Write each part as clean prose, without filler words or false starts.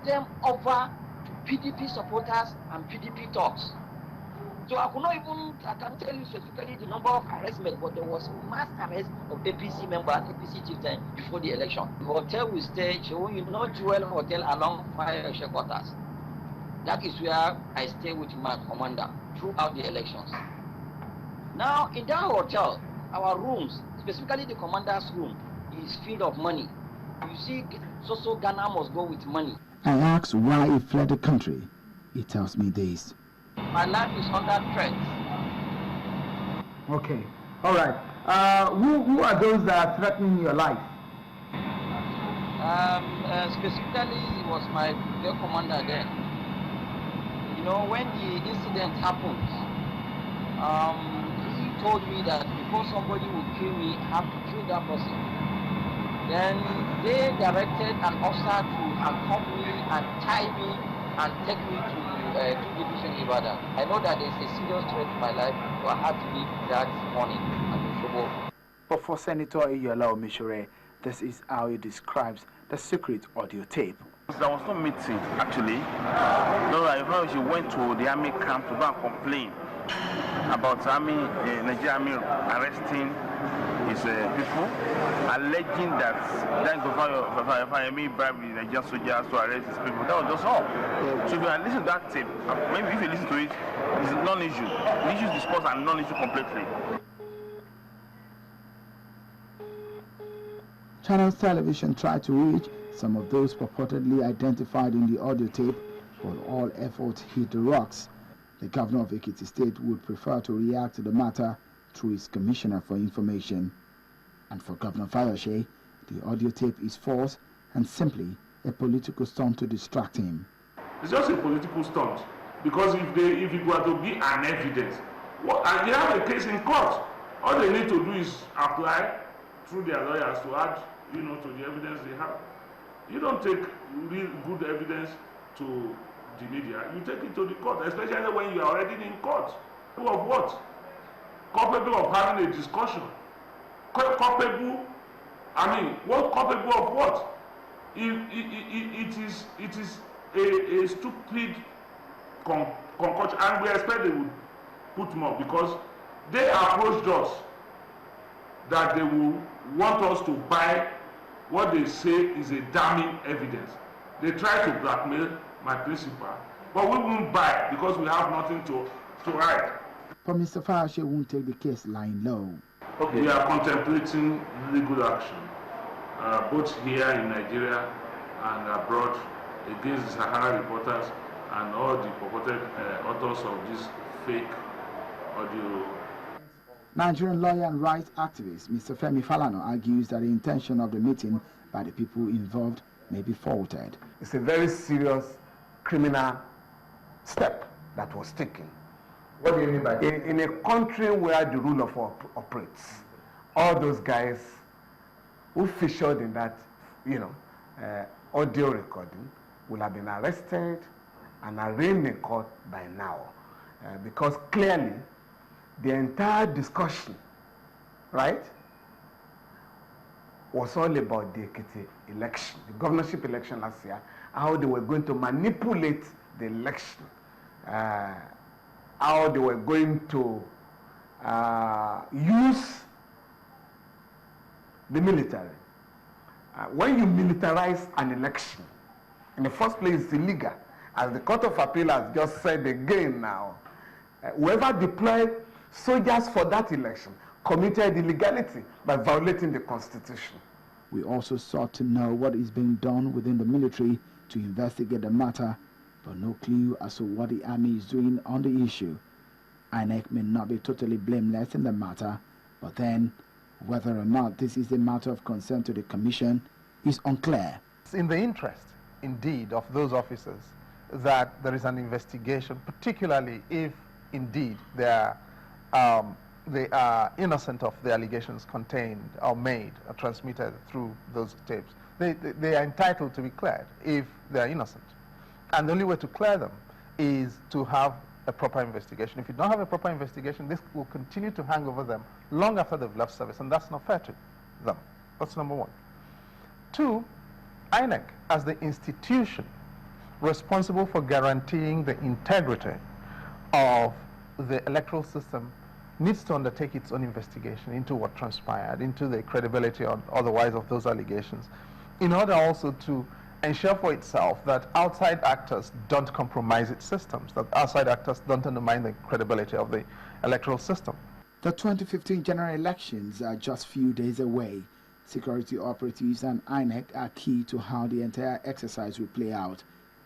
them over to PDP supporters and PDP talks. So I can't tell you specifically the number of arrests made, but there was mass arrest of APC members, APC chieftains before the election. The hotel we stayed, Jewel Hotel along Fire Quarters. That is where I stay with my commander throughout the elections. Now, in that hotel, our rooms, specifically the commander's room, is filled of money. You see, so Ghana must go with money. I asked why he fled the country. He tells me this. My life is under threat. Okay. All right. Who are those that are threatening your life? Specifically, it was my commander then. You know, when the incident happened, he told me that before somebody would kill me, I have to kill that person. Then they directed an officer to accompany me and tie me and take me to 2 Division Ibadan. I know that there's a serious threat to my life, so I had to leave that morning at Oshobo. But for Senator Iyola Omisore, this is how he describes the secret audio tape. There was no meeting, actually. No, I know she went to the army camp to go and complain about Nigerian army arresting his people, alleging that then Fayemi bribed the Nigerian soldiers to arrest his people. That was just all. So if you listen to that tape, maybe if you listen to it, it's a non-issue. The issues discussed are non-issue completely. Channels Television tried to reach some of those purportedly identified in the audio tape, but all efforts hit the rocks. The governor of Ekiti State would prefer to react to the matter through his commissioner for information. And for Governor Fayose, the audio tape is false and simply a political stunt to distract him. It's just a political stunt, because if it were to be an evidence, and they have a case in court, all they need to do is apply through their lawyers to add, to the evidence they have. You don't take real good evidence to the media, you take it to the court, especially when you are already in court. Capable of what? Capable of having a discussion. Capable of what? It is a stupid concoction, and we expect they would put more, because they approached us that they will want us to buy what they say is a damning evidence. They try to blackmail my principal, but we won't buy because we have nothing to hide. But Mr. Fayose won't take the case lying low. Okay. We are contemplating legal action, both here in Nigeria and abroad, against the Sahara reporters and all the purported authors of this fake audio. Nigerian lawyer and rights activist Mr. Femi Falana argues that the intention of the meeting by the people involved may be faulted. It's a very serious criminal step that was taken. What do you mean by that? In a country where the rule of law operates, all those guys who featured in that, audio recording will have been arrested and arraigned in court by now, because clearly the entire discussion, right, was all about the Ekiti election, the governorship election last year, how they were going to manipulate the election, how they were going to use the military. When you militarize an election, in the first place it's illegal. As the Court of Appeal has just said again now, whoever deployed soldiers for that election committed illegality by violating the Constitution. We also sought to know what is being done within the military to investigate the matter, but no clue as to what the army is doing on the issue. INEC may not be totally blameless in the matter, but then whether or not this is a matter of concern to the Commission is unclear. It's in the interest, indeed, of those officers that there is an investigation, particularly if indeed they are innocent of the allegations contained or made or transmitted through those tapes. They are entitled to be cleared if they are innocent. And the only way to clear them is to have a proper investigation. If you don't have a proper investigation, this will continue to hang over them long after they've left service, and that's not fair to them. That's number one. Two, INEC, as the institution, responsible for guaranteeing the integrity of the electoral system needs to undertake its own investigation into what transpired, into the credibility or otherwise of those allegations, in order also to ensure for itself that outside actors don't compromise its systems, that outside actors don't undermine the credibility of the electoral system. The 2015 general elections are just few days away. Security operatives and INEC are key to how the entire exercise will play out.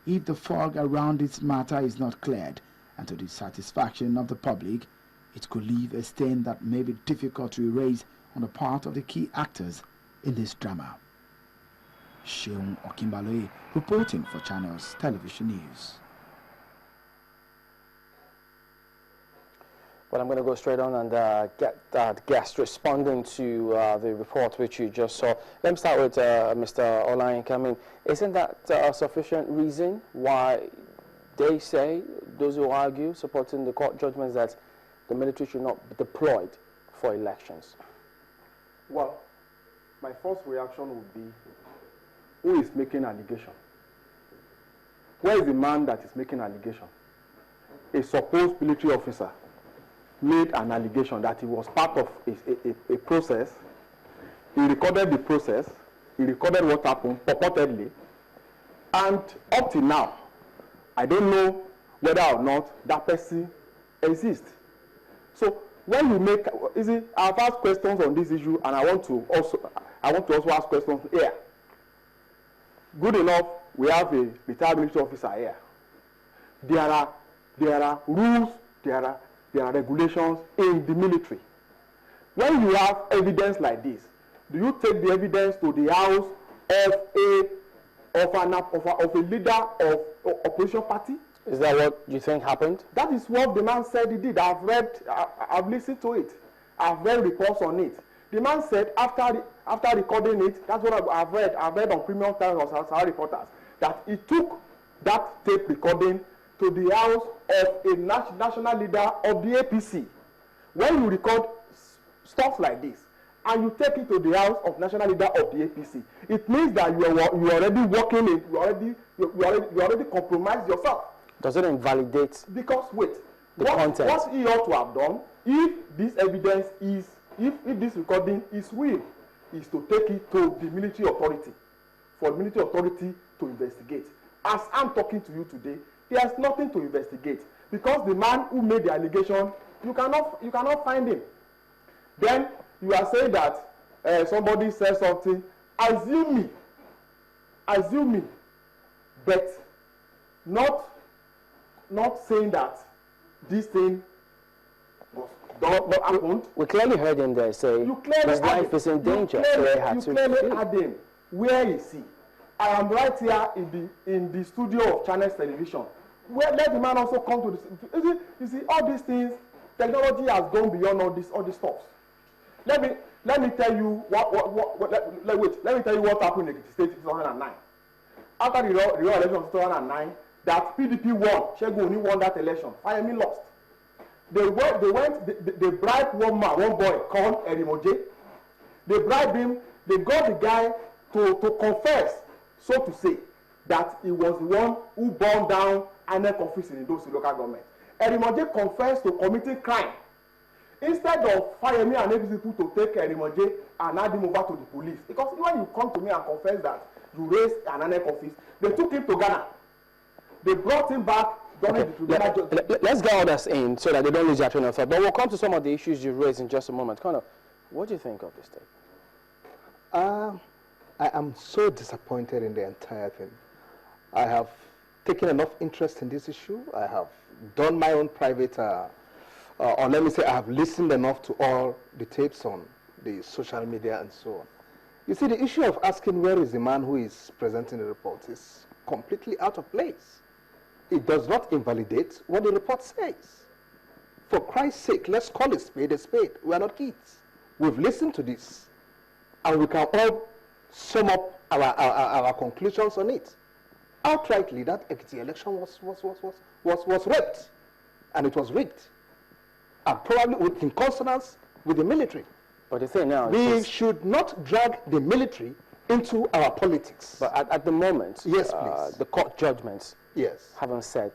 If the fog around this matter is not cleared, and to the satisfaction of the public, it could leave a stain that may be difficult to erase on the part of the key actors in this drama. Sheung Okimbaloe reporting for Channels Television News. Well, I'm going to go straight on and get that guest responding to the report which you just saw. Let me start with Mr. Olayinka. I mean, isn't that a sufficient reason why they say, those who argue, supporting the court judgments, that the military should not be deployed for elections? Well, my first reaction would be, who is making allegation? Where is the man that is making allegation? A supposed military officer made an allegation that he was part of a process. He recorded the process. He recorded what happened purportedly. And up till now, I don't know whether or not that person exists. So when you make, you see, I've asked questions on this issue, and I want to also ask questions here. Good enough, we have a retired military officer here. There are rules, there are regulations in the military. When you have evidence like this, do you take the evidence to the house of a leader of opposition party? Is that what you think happened? That is what the man said he did. I've listened to it. I've read reports on it. The man said after recording it, that's what I've read on Premium Times or Sahara Reporters, that he took that tape recording to the house of a national leader of the APC. When you record stuff like this and you take it to the house of national leader of the APC, it means that you are already working in, you already compromised yourself. Does it invalidate? Because wait, content? What he ought to have done, if this evidence is, if this recording is real, is to take it to the military authority, for the military authority to investigate. As I'm talking to you today, there's nothing to investigate, because the man who made the allegation, you cannot find him. Then you are saying that somebody said something. Assume me, but not saying that this thing was not happened. We clearly heard him there say his life is in danger. You clearly had him. Where is he? I am right here in the studio of Channels Television. Let the man also come to this. You see, all these things, technology has gone beyond all this stuff. Let me tell you let me tell you what happened in Ekiti State in 2009. After the election of 2009, that PDP won. Shegun Oni won that election. Fayemi lost. They bribed one boy called Erimoje. They bribed him. They got the guy to confess, so to say, that he was the one who burned down INEC office in those local government. Erimoje confessed to committing crime. Instead of Fayemi and APC people to take Erimoje and hand him over to the police, because when you come to me and confess that you raised an INEC office, they took him to Ghana. They brought him back. Let's get all this in so that they don't lose their train of thought. But we'll come to some of the issues you raised in just a moment. Colonel, what do you think of this thing? I am so disappointed in the entire thing. I have taken enough interest in this issue. I have done my own private, or let me say, I have listened enough to all the tapes on the social media and so on. You see, the issue of asking where is the man who is presenting the report is completely out of place. It does not invalidate what the report says. For Christ's sake, let's call a spade a spade. We are not kids. We've listened to this, and we can all sum up our conclusions on it. Outrightly, that Ekiti election was rigged, and it was rigged, and probably in consonance with the military. But the thing now, we should not drag the military into our politics. But at the moment, yes, please. the court judgments yes. haven't said